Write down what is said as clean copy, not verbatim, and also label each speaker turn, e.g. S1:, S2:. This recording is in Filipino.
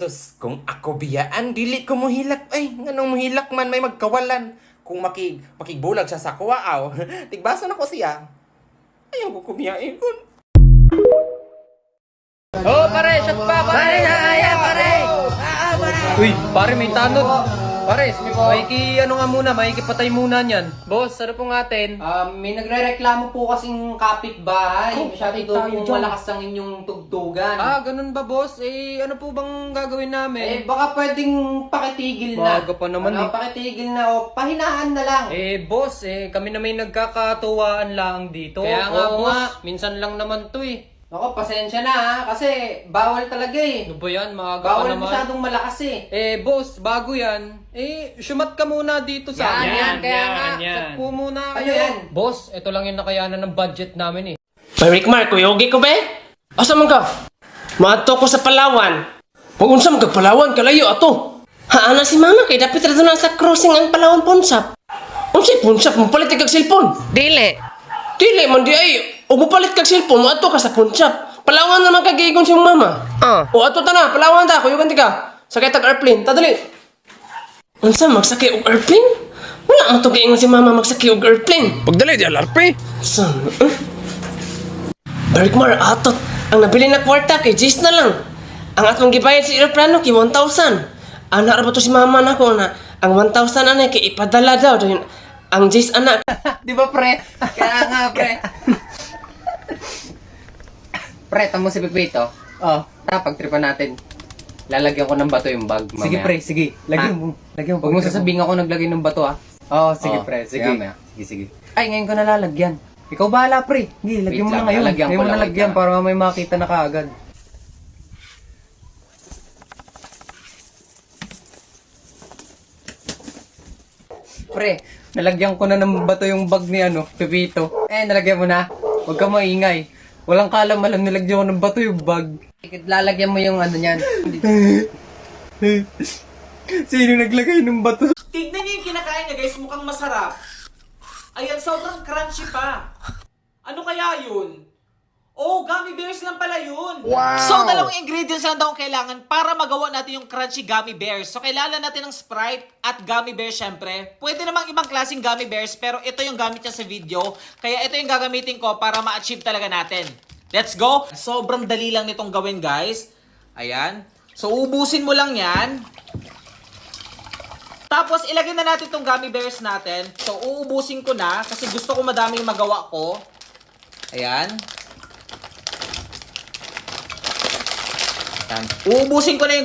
S1: Sus, kung ako biyaan, dili ko mohilak. Ay, nganong mohilak man may magkawalan. Kung makigbulag siya sa kuwaaw, tigbaso na ko siya. Ayaw ko kumiyain kun.
S2: Oh, pare, shot pa, pare! Kaya, pare! Uy, pare, may tanod. Pare, may patay muna niyan. Boss, ano pong atin?
S3: May nagre-reklamo po kasing kapitbahay. Masyado daw
S2: tayo
S3: po
S2: dyan.
S3: malakas ang inyong tugtugan.
S2: Ganun ba, boss? Ano po bang gagawin namin?
S3: Baka pwedeng pakitigil na.
S2: Baga pa naman
S3: Pakitigil na o pahinaan na lang.
S2: Boss, kami na may nagkakatuwaan lang dito.
S3: Kaya nga,
S2: Oo
S3: boss.
S2: Minsan lang naman to
S3: Ako, pasensya na ha, kasi bawal talaga
S2: Ano ba yan? Maaga pa
S3: Bawal
S2: naman.
S3: masyadong malakas
S2: Boss, bago yan. Syumat ka muna dito sa amin.
S3: Yan, kaya nga.
S2: Shot po muna
S3: Ano
S2: kayo.
S3: yan?
S2: Boss, ito lang yung nakayanan ng budget namin
S4: Rick Mark, kuyogi ko ba? Asa man ka? Maadto ko sa Palawan. Kung unsa man ka Palawan, kalayo ato. Haana si mama kay dapat ra na sa crossing ang Palawan Ponsap. Unsay Ponsap mo palit kag cellphone? Dili man di ay. O mupalit kag cellphone, maadto ka sa Ponsap. Palawan naman kag gigon si mama. O ato ta na, Palawan ta, kuyogan ti ka. Sakay tag airplane, tadali. Unsa magsakay og airplane? Wala man to kay si mama magsakay og airplane. Pagdali di alarpe. San? Bergmar, atot. Ang nabili na kwarta kay Jace na lang. Ang atong gibayad sa aeroplano kay 1,000. Anak ra ba to si mama na ko na ang 1,000 ana kay ipadala daw dahil ang Jace anak.
S3: Di ba, pre? Kaya nga, pre. Pre, tamo si Pipito. Pagtripan natin. Lalagyan ko ng bato yung bag mamaya.
S2: Sige pre, sige. Lagyan mo.
S3: Huwag mo sasabihin ako naglagay ng bato
S2: Sige
S3: Oh,
S2: pre, sige.
S3: mamaya. Sige. Ay, ngayon ko nalalagyan.
S2: Ikaw bahala pre. Hindi, lagyan mo
S3: Wait
S2: na
S3: lang,
S2: ngayon.
S3: lalagyan ko
S2: Ngayon mo
S3: lang,
S2: na
S3: wait
S2: lagyan
S3: lang.
S2: para may makita na kaagad. Pre, nalagyan ko na ng bato yung bag ni Pepito. Nalagyan mo na. Huwag ka maingay. Walang kalam-alam nilagyan ko ng bato yung bag.
S3: Lalagyan mo yung niyan.
S2: Sino naglagay ng bato?
S5: Tignan niyo yung kinakain niya guys, mukhang masarap. Ayan, sobrang crunchy pa. Ano kaya yun? Oh, gummy bears lang pala yun. Wow! So, dalawang ingredients lang daw ang kailangan para magawa natin yung crunchy gummy bears. So, kailangan natin ng Sprite at gummy bears syempre. Pwede namang ibang klaseng gummy bears, pero ito yung gamit niya sa video. Kaya ito yung gagamitin ko para ma-achieve talaga natin. Let's go! Sobrang dali lang nitong gawin guys. Ayan. So, ubusin mo lang yan. Tapos, ilagay na natin itong gummy bears natin. So, uubusin ko na kasi gusto ko madaming magawa ko. Ayan. Ayan. Uubusin ko na yung